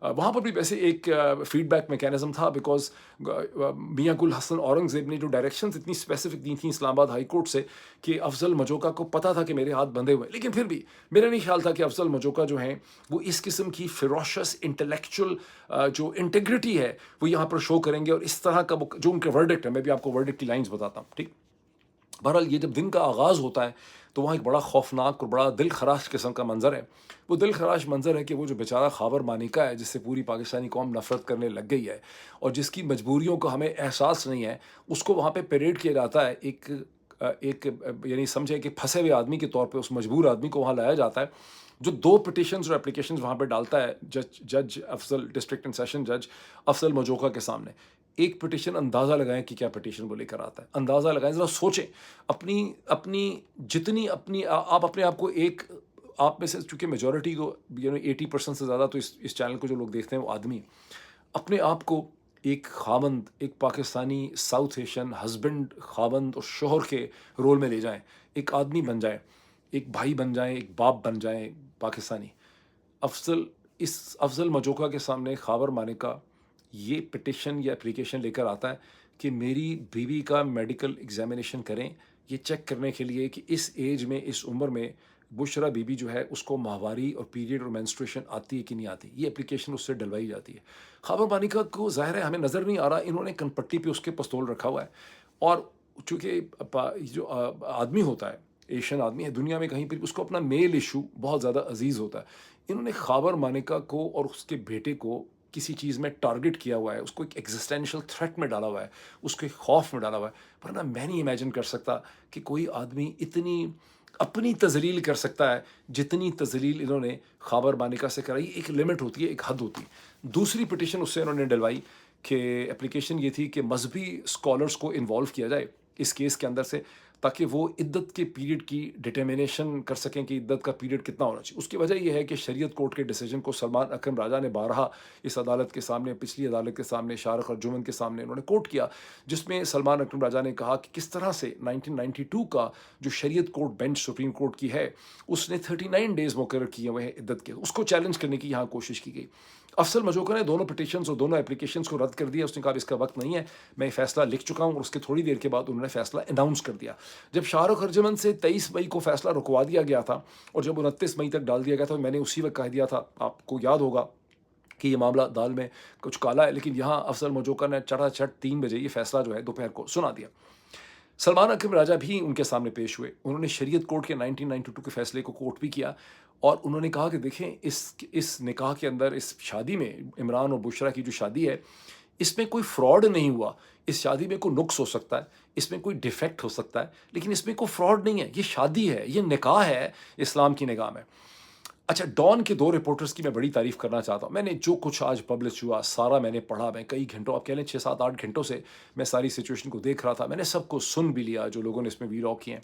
Speaker 1: وہاں پر بھی ویسے ایک فیڈ بیک میکینزم تھا، بیکاز میاں گل حسن اورنگزیب نے جو ڈائریکشنز اتنی اسپیسیفک دی تھیں اسلام آباد ہائی کورٹ سے کہ افضل مجوکا کو پتہ تھا کہ میرے ہاتھ بندھے ہوئے، لیکن پھر بھی میرا نہیں خیال تھا کہ افضل مجوکا جو ہیں وہ اس قسم کی فیروشس انٹلیکچوئل جو انٹیگریٹی ہے وہ یہاں پر شو کریں گے، اور اس طرح کا جو ان کے ورڈکٹ ہے. میں بھی آپ کو ورڈکٹ کی لائنز بتاتا ہوں. ٹھیک، بہرحال یہ جب دن کا آغاز ہوتا ہے تو وہاں ایک بڑا خوفناک اور بڑا دل خراش قسم کا منظر ہے. وہ دل خراش منظر ہے کہ وہ جو بیچارہ خاور مانیکا ہے، جس سے پوری پاکستانی قوم نفرت کرنے لگ گئی ہے، اور جس کی مجبوریوں کا ہمیں احساس نہیں ہے، اس کو وہاں پہ پیریڈ کیا جاتا ہے ایک یعنی سمجھے کہ پھنسے ہوئے آدمی کے طور پہ اس مجبور آدمی کو وہاں لایا جاتا ہے، جو 2 پٹیشنز اور اپلیکیشنز وہاں پہ ڈالتا ہے جج افضل، ڈسٹرکٹ اینڈ سیشن جج افضل مجوکا کے سامنے. ایک پٹیشن، اندازہ لگائیں کہ کیا پٹیشن وہ لے کر آتا ہے، اندازہ لگائیں، ذرا سوچیں اپنی جتنی آپ اپنے آپ کو آپ میں سے، چونکہ میجورٹی تو 80% سے زیادہ تو اس چینل کو جو لوگ دیکھتے ہیں وہ آدمی ہیں، اپنے آپ کو ایک خاوند، ایک پاکستانی ساؤتھ ایشین ہسبینڈ، خاوند اور شوہر کے رول میں لے جائیں، ایک آدمی بن جائیں، ایک بھائی بن جائیں، ایک باپ بن جائیں پاکستانی. افضل مجوکا کے سامنے خاور مانیکا یہ پٹیشن یا اپلیکیشن لے کر آتا ہے کہ میری بیوی کا میڈیکل ایگزامینیشن کریں، یہ چیک کرنے کے لیے کہ اس ایج میں، اس عمر میں بشرا بی بی جو ہے اس کو ماہواری اور پیریڈ اور مینسٹریشن آتی ہے کہ نہیں آتی. یہ اپلیکیشن اس سے ڈلوائی جاتی ہے. خاور مانیکا کو ظاہر ہے ہمیں نظر نہیں آ رہا، انہوں نے کن پٹی پہ اس کے پستول رکھا ہوا ہے، اور چونکہ جو آدمی ہوتا ہے، ایشین آدمی ہے، دنیا میں کہیں پہ اس کو اپنا میل ایشو بہت زیادہ عزیز ہوتا ہے. انہوں نے خاور مانیکا کو اور اس کے بیٹے کو किसी चीज़ में टारगेट किया हुआ है, उसको एक एग्जिस्टेंशियल थ्रेट में डाला हुआ है, उसको एक खौफ में डाला हुआ है, वरना मैं नहीं इमेजिन कर सकता कि कोई आदमी इतनी अपनी तजलील कर सकता है जितनी तजलील इन्होंने खैबर मानिका से कराई। एक लिमिट होती है, एक हद होती है। दूसरी पिटिशन उससे इन्होंने डलवाई कि एप्लीकेशन ये थी कि मजहबी स्कॉलर्स को इन्वॉल्व किया जाए इस केस के अंदर से, ताकि वो इद्दत के पीरियड की डिटर्मिनेशन कर सकें कि इद्दत का पीरियड कितना होना चाहिए। उसकी वजह यह है कि शरीयत कोर्ट के डिसीजन को सलमान अकरम राजा ने बारहा इस अदालत के सामने, पिछली अदालत के सामने, शारख अर्जुमन के सामने उन्होंने कोर्ट किया, जिसमें सलमान अकरम राजा ने कहा कि किस तरह से 1992 का जो शरीयत कोर्ट बेंच सुप्रीम कोर्ट की है उसने 39 डेज़ मुकर्रर किए हुए हैं इद्दत के, उसको चैलेंज करने की यहाँ कोशिश की गई। अफसल मजोका ने दोनों पिटिशन्स और दोनों एप्लीकेशंस को रद्द कर दिया। उसने कहा इसका वक्त नहीं है, मैं फैसला लिख चुका हूँ, और उसके थोड़ी देर के बाद उन्होंने फैसला अनाउंस कर दिया। जब शाहरुख अर्जुमन से 23 मई को फैसला रुकवा दिया गया था और जब 29 मई तक डाल दिया गया था, मैंने उसी वक्त कह दिया था, आपको याद होगा कि ये मामला दाल में कुछ काला है, लेकिन यहाँ अफसल मजोका ने चटाचट 3 बजे ये फैसला जो है दोपहर को सुना दिया। सलमान अकरम राजा भी उनके सामने पेश हुए। उन्होंने शरीयत कोर्ट के 1992 के फैसले को कोर्ट भी किया और उन्होंने कहा कि देखें, इस निकाह के अंदर, इस शादी में, इमरान और बुशरा की जो शादी है, इसमें कोई फ्रॉड नहीं हुआ। इस शादी में कोई नुक्स हो सकता है, इसमें कोई डिफेक्ट हो सकता है, लेकिन इसमें कोई फ्रॉड नहीं है। ये शादी है, ये निकाह है इस्लाम की निगाह में। अच्छा, डॉन के 2 रिपोर्टर्स की मैं बड़ी तारीफ़ करना चाहता हूँ। मैंने जो कुछ आज पब्लिश हुआ सारा मैंने पढ़ा। मैं कई घंटों, आप कह लें 6, 7, 8 घंटों से मैं सारी सिचुएशन को देख रहा था। मैंने सबको सुन भी लिया जो लोगों ने इसमें वीलॉग किए हैं।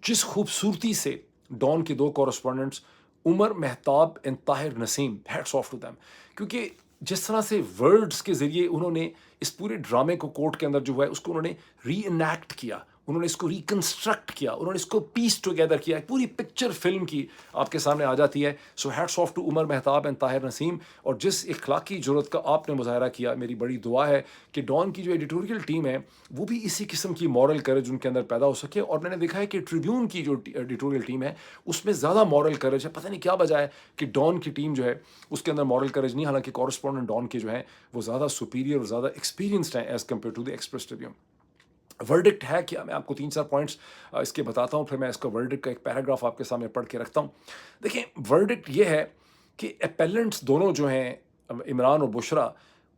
Speaker 1: जिस खूबसूरती से डॉन के 2 correspondents Umar Mehtab and Tahir Naseem, hats off to them, क्योंकि जिस तरह से वर्ड्स के ज़रिए उन्होंने इस पूरे ड्रामे को कोर्ट के अंदर जो है उसको उन्होंने री इनैक्ट किया, उन्होंने इसको रिकन्स्ट्रक्ट किया, उन्होंने इसको पीस टुगेदर किया, एक पूरी पिक्चर फिल्म की आपके सामने आ जाती है। So hats off to Umar Mehtab and Tahir Naseem. और जिस इखलाकी जुर्रत का आपने मुजाहरा किया, मेरी बड़ी दुआ है कि डॉन की जो एडिटोरियल टीम है वो भी इसी किस्म की मॉरल करेज उनके अंदर पैदा हो सके। और मैंने देखा है कि ट्रिब्यून की जो एडिटोरियल टीम है उसमें ज़्यादा मॉरल करेज है। पता नहीं क्या वजह है कि डॉन की टीम जो है उसके अंदर मॉरल करेज नहीं, हालांकि कॉरेस्पॉन्डेंट डॉन के जो हैं वो ज़्यादा सुपीरियर और ज़्यादा एक्सपीरियंसड हैं as compared to the Express Tribune. Verdict है क्या, मैं आपको 3-4 पॉइंट्स इसके बताता हूँ, फिर मैं इसका वर्डिक्ट का एक पैराग्राफ आपके सामने पढ़ के रखता हूँ। देखिए, वर्डिक्ट ये है कि अपेलेंट्स दोनों जो हैं, इमरान और बुशरा,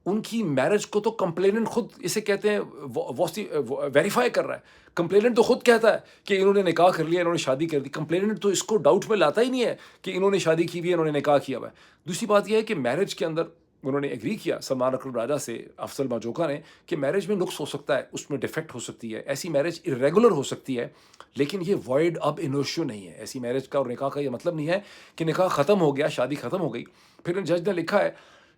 Speaker 1: उनकी मैरिज को तो कंप्लेनेंट खुद इसे कहते हैं वेरीफाई कर रहा है। कंप्लेनेंट तो खुद कहता है कि इन्होंने निकाह कर लिया, इन्होंने शादी कर दी। कंप्लेनेंट तो इसको डाउट में लाता ही नहीं है कि इन्होंने शादी की हुई है, इन्होंने निकाह किया हुआ है। दूसरी बात यह है कि मैरिज के अंदर उन्होंने एग्री किया सलमान अकरम राजा से, अफसल मजोका ने, कि मैरिज में नुक्स हो सकता है, उसमें डिफेक्ट हो सकती है, ऐसी मैरिज इरेगुलर हो सकती है, लेकिन ये वॉइड अब इनोशियो नहीं है। ऐसी मैरिज का और निकाह का ये मतलब नहीं है कि निकाह ख़त्म हो गया, शादी ख़त्म हो गई। फिर जज ने लिखा है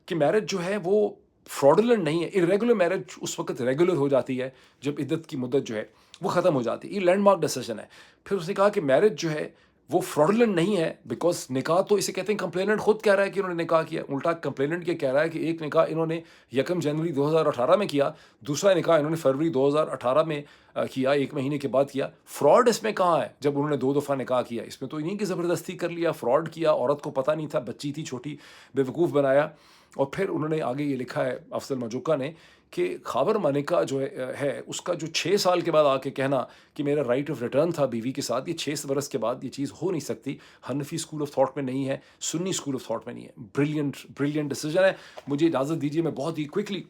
Speaker 1: कि मैरिज जो है वो फ्रॉडुलेंट नहीं है। इरेगुलर मैरिज उस वक्त रेगुलर हो जाती है जब इद्दत की मुद्दत जो है वो ख़त्म हो जाती है। ये लैंडमार्क डिसीजन है। फिर उसने कहा कि मैरिज जो है वो फ्रॉडुलेंट नहीं है, बिकॉज निकाह तो इसे कहते हैं, कंप्लेनेंट खुद कह रहा है कि उन्होंने निकाह किया। उल्टा कंप्लेनेंट ये कह रहा है कि एक निकाह इन्होंने 1 जनवरी 2018 में किया, दूसरा निकाह इन्होंने फरवरी 2018 में किया, 1 महीने के बाद किया। फ्रॉड इसमें कहाँ है जब उन्होंने 2 दफ़ा निकाह किया? इसमें तो नहीं कि ज़बरदस्ती कर लिया, फ्रॉड किया, औरत को पता नहीं था, बच्ची थी छोटी, बेवकूफ़ बनाया। और फिर उन्होंने आगे ये लिखा है अफसल मजोका ने कि खैबर मानिका जो है उसका जो 6 साल के बाद आके कहना कि मेरा राइट ऑफ रिटर्न था बीवी के साथ, ये 6 बरस के बाद ये चीज़ हो नहीं सकती। हनफी स्कूल ऑफ थॉट में नहीं है, सुन्नी स्कूल ऑफ थॉट में नहीं है। ब्रिलियंट डिसीजन है। मुझे इजाज़त दीजिए मैं बहुत ही क्विकली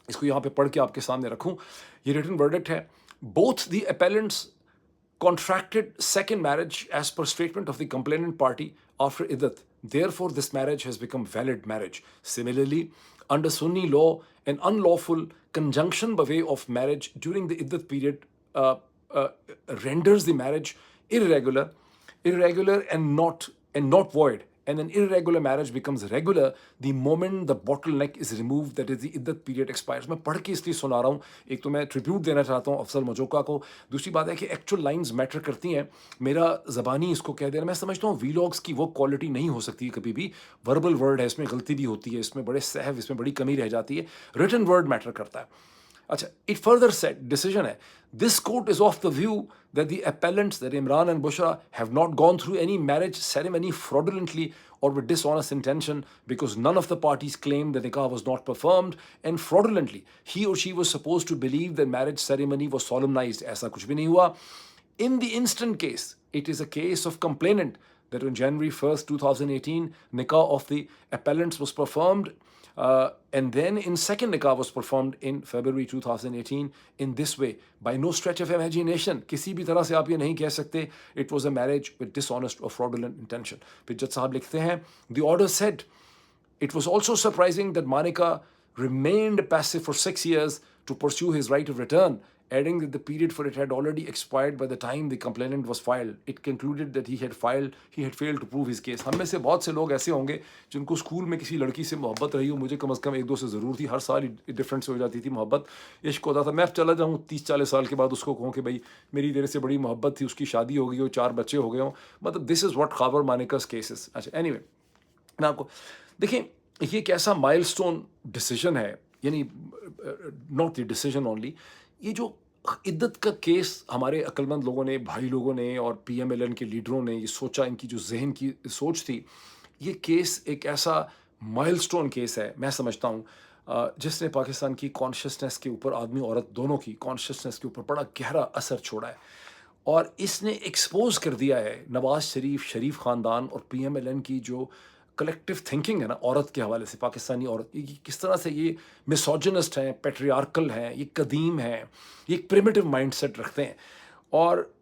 Speaker 1: इसको यहाँ पे पढ़ के आपके सामने रखूँ। ये रिटन वर्डिक्ट है। Both the appellants contracted second marriage as per statement of the complainant party after iddat. Therefore, this marriage has become valid marriage. Similarly, under Sunni law, an unlawful conjunction by way of marriage during the iddat period renders the marriage irregular and not void. And an irregular marriage becomes regular the moment the bottleneck is removed, that is the iddat period expires. मैं पढ़ के इसलिए सुना रहा हूँ, एक तो मैं ट्रिब्यूट देना चाहता हूँ अफसल मजोका को, दूसरी बात है कि एक्चुअल लाइंस मैटर करती हैं। मेरा ज़बानी इसको कह देना, मैं समझता हूँ वीलॉग्स की वो क्वालिटी नहीं हो सकती कभी भी। वर्बल वर्ड है, इसमें गलती भी होती है, इसमें बड़े सहव, इसमें बड़ी कमी रह जाती है। रिटन वर्ड मैटर करता है। अच्छा, it further said, decision है, this court is of the view that the appellants, that Imran and Bushra, have not gone through any marriage ceremony fraudulently or with dishonest intention, because none of the parties claimed the nikah was not performed, and fraudulently he or she was supposed to believe the marriage ceremony was solemnized. ऐसा कुछ भी नहीं हुआ. In the instant case, it is a case of complainant that on January 1st, 2018, nikah of the appellants was performed, and then in second nikah was performed in February 2018 in this way. By no stretch of imagination, किसी भी तरह से आप ये नहीं कह सकते it was a marriage with dishonest or fraudulent intention. फिर जज साहब लिखते हैं, the order said, it was also surprising that Manika remained passive for 6 years to pursue his right of return, adding that the period for it had already expired by the time the complaint was filed. It concluded that he had failed to prove his case. हम में से बहुत से लोग ऐसे होंगे जिनको school में किसी लड़की से मोहब्बत रही हो, मुझे कम से कम एक दो से ज़रूर थी, हर साल डिफरेंट से हो जाती थी मोहब्बत, इश्क होता था, मैं चला जाऊँ 30-40 साल के बाद उसको कहूँ कि भाई मेरी तेरे से बड़ी मोहब्बत थी, उसकी शादी हो गई हो, 4 बच्चे हो गए हों, मतलब this is what Khawar Maneka's cases. अच्छा, एनीवे, मैं आपको देखें, ये एक ऐसा माइलस्टोन डिसीजन है, यानी नॉट द डिसीजन ओनली, ये जो इद्दत का केस हमारे अक्लमंद लोगों ने, भाई लोगों ने और PMLN के लीडरों ने ये सोचा, इनकी जो जहन की सोच थी, ये केस एक ऐसा माइलस्टोन केस है, मैं समझता हूँ, जिसने पाकिस्तान की कॉन्शियसनेस के ऊपर, आदमी औरत दोनों की कॉन्शियसनेस के ऊपर बड़ा गहरा असर छोड़ा है. और इसने एक्सपोज कर दिया है नवाज शरीफ ख़ानदान और PMLN की जो कलेक्टिव थिंकिंग है ना औरत के हवाले से, पाकिस्तानी औरत, ये किस तरह से ये मिसोजिनिस्ट हैं, पेट्रियार्कल हैं, ये कदीम हैं, ये एक प्रिमिटिव माइंडसेट रखते हैं. और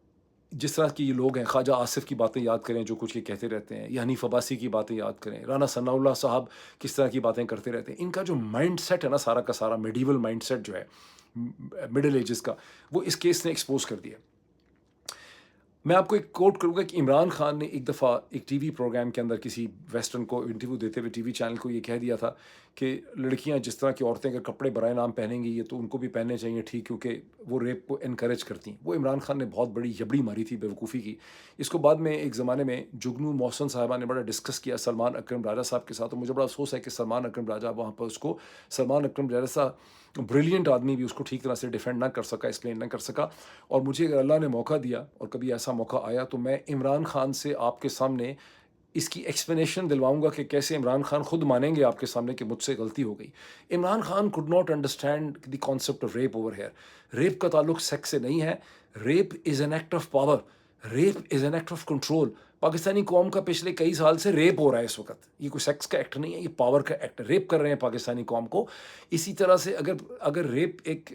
Speaker 1: जिस तरह के ये लोग हैं, ख्वाजा आसिफ की बातें याद करें जो कुछ ये कहते रहते हैं, या हनीफ अब्बासी की बातें याद करें, राना सनाउल्लाह साहब किस तरह की बातें करते रहते हैं, इनका जो माइंडसेट है ना, सारा का सारा मेडिवल माइंडसेट जो है मिडिल एजेस का, वो इस केस ने एक्सपोज कर दिया. मैं आपको एक कोट करूँगा कि इमरान खान ने एक दफ़ा एक टीवी प्रोग्राम के अंदर किसी वेस्टर्न को इंटरव्यू देते हुए टीवी चैनल को ये कह दिया था कि लड़कियां जिस तरह की औरतें अगर कपड़े बराए नाम पहनेंगी ये तो उनको भी पहनने चाहिए, ठीक, क्योंकि वो रेप को इनकरेज करती हैं. वो इमरान खान ने बहुत बड़ी यबड़ी मारी थी बेवकूफ़ी की. इसको बाद में एक ज़माने में जुगनू मोहसन साहिबा ने बड़ा डिस्कस किया सलमान अकरम राजा साहब के साथ. तो मुझे बड़ा अफसोस है कि सलमान अकरम राजा वहाँ पर उसको, सलमान अकरम जैसा ब्रिलियंट आदमी भी उसको ठीक तरह से डिफेंड ना कर सका, एक्सप्लेन ना कर सका. और मुझे अगर अल्लाह ने मौका दिया और कभी ऐसा मौका आया तो मैं इमरान खान से आपके सामने इसकी एक्सप्लेनेशन दिलवाऊंगा कि कैसे इमरान खान खुद मानेंगे आपके सामने कि मुझसे गलती हो गई. Imran Khan could not understand the concept of rape over here. Rape का ताल्लुक सेक्स से नहीं है. Rape is an act of power, rape is an act of control. Pakistani कौम का पिछले कई साल से रेप हो रहा है इस वक्त. ये कोई सेक्स का एक्ट नहीं है, ये पावर का एक्ट. रेप कर रहे हैं पाकिस्तानी कौम को. इसी तरह से अगर रेप एक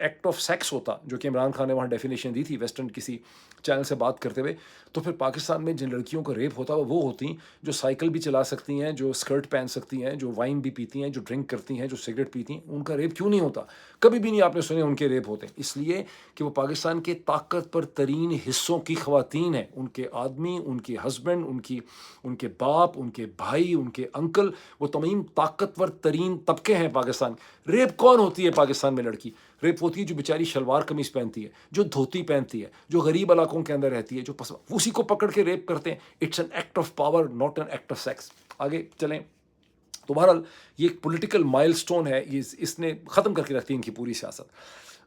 Speaker 1: एक्ट ऑफ सेक्स होता, जो कि इमरान खान ने वहाँ डेफिनेशन दी थी वेस्टर्न किसी चैनल से बात करते हुए, तो फिर पाकिस्तान में जिन लड़कियों का रेप होता वो होती जो साइकिल भी चला सकती हैं, जो स्कर्ट पहन सकती हैं, जो वाइन भी पीती हैं, जो ड्रिंक करती हैं, जो सिगरेट पीती हैं. उनका रेप क्यों नहीं होता? कभी भी नहीं आपने सुने उनके रेप होते. इसलिए कि वो पाकिस्तान के ताकतवर तरीन हिस्सों की ख़वातीन हैं. उनके आदमी, उनके हस्बैंड, उनके बाप, उनके भाई, उनके अंकल, वो तमाम ताकतवर तरीन तबके हैं पाकिस्तान. रेप कौन होती है पाकिस्तान में लड़की? रेप होती है जो बेचारी शलवार कमीज पहनती है, जो धोती पहनती है, जो गरीब इलाकों के अंदर रहती है, जो उसी को पकड़ के रेप करते हैं. It's an act of power, not an act of sex. आगे चलें तो बहरहाल ये एक पॉलिटिकल माइलस्टोन है, ये इसने ख़त्म करके रखती है इनकी पूरी सियासत.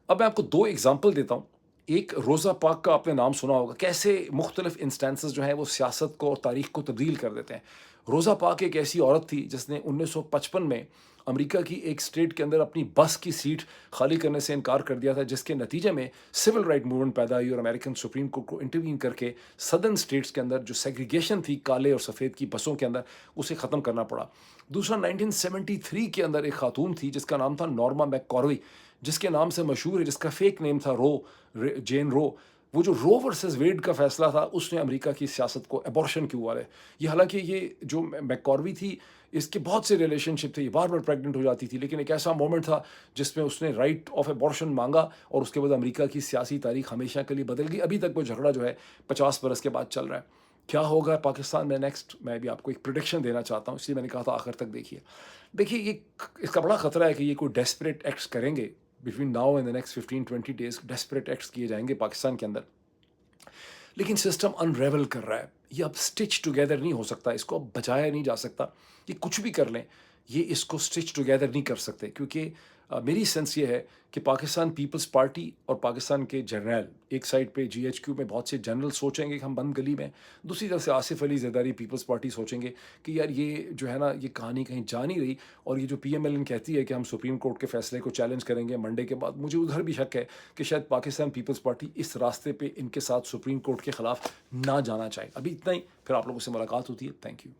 Speaker 1: अब मैं आपको 2 एग्जाम्पल देता हूँ. एक रोज़ा पाक का आपने नाम सुना होगा, कैसे मुख्तलिफ इंस्टेंसेस जो हैं वो सियासत को और तारीख़ को तब्दील कर देते हैं. रोज़ा पाक एक ऐसी औरत थी जिसने 1955 में अमेरिका की एक स्टेट के अंदर अपनी बस की सीट खाली करने से इनकार कर दिया था, जिसके नतीजे में सिविल राइट मूवमेंट पैदा हुई और अमेरिकन सुप्रीम कोर्ट को इंटरवीन करके सदर्न स्टेट्स के अंदर जो सेग्रीगेशन थी काले और सफ़ेद की बसों के अंदर, उसे ख़त्म करना पड़ा. दूसरा 1973 के अंदर एक खातून थी जिसका नाम था नॉर्मा मैककॉर्वी, जिसके नाम से मशहूर है, जिसका फेक नेम था जेन रो. वो जो रो वर्सेस वेड का फैसला था, उसने अमेरिका की सियासत को एबॉर्शन के हुआ है. ये हालांकि ये जो मैककॉर्वी थी, इसके बहुत से रिलेशनशिप थे, ये बार बार प्रेग्नेंट हो जाती थी, लेकिन एक ऐसा मोमेंट था जिसमें उसने राइट ऑफ एबॉर्शन मांगा और उसके बाद अमेरिका की सियासी तारीख हमेशा के लिए बदल गई. अभी तक वो झगड़ा जो है 50 बरस के बाद चल रहा है. क्या होगा पाकिस्तान में नेक्स्ट, मैं भी आपको एक प्रेडिक्शन देना चाहता हूँ, इसलिए मैंने कहा था आखिर तक देखिए. ये इसका बड़ा ख़तरा है कि ये कोई डेस्परेट एक्ट्स करेंगे between now and the next 15-20 days. Desperate acts किए जाएंगे पाकिस्तान के अंदर, लेकिन सिस्टम अनरेवल कर रहा है. ये अब स्टिच टुगेदर नहीं हो सकता, इसको अब बचाया नहीं जा सकता. ये कुछ भी कर लें, ये इसको स्टिच टुगेदर नहीं कर सकते, क्योंकि میری سینس یہ ہے کہ پاکستان پیپلز پارٹی اور پاکستان کے جرنیل ایک سائڈ پہ جی ایچ کیو میں بہت سے جنرل سوچیں گے کہ ہم بند گلی میں، دوسری طرف سے آصف علی زرداری پیپلز پارٹی سوچیں گے کہ یار یہ جو ہے نا یہ کہانی کہیں جا نہیں رہی، اور یہ جو پی ایم ایل این کہتی ہے کہ ہم سپریم کورٹ کے فیصلے کو چیلنج کریں گے منڈے کے بعد، مجھے ادھر بھی شک ہے کہ شاید پاکستان پیپلز پارٹی اس راستے پہ ان کے ساتھ سپریم کورٹ کے خلاف نہ جانا چاہے. ابھی اتنا ہی، پھر آپ لوگوں سے ملاقات ہوتی ہے. Thank you.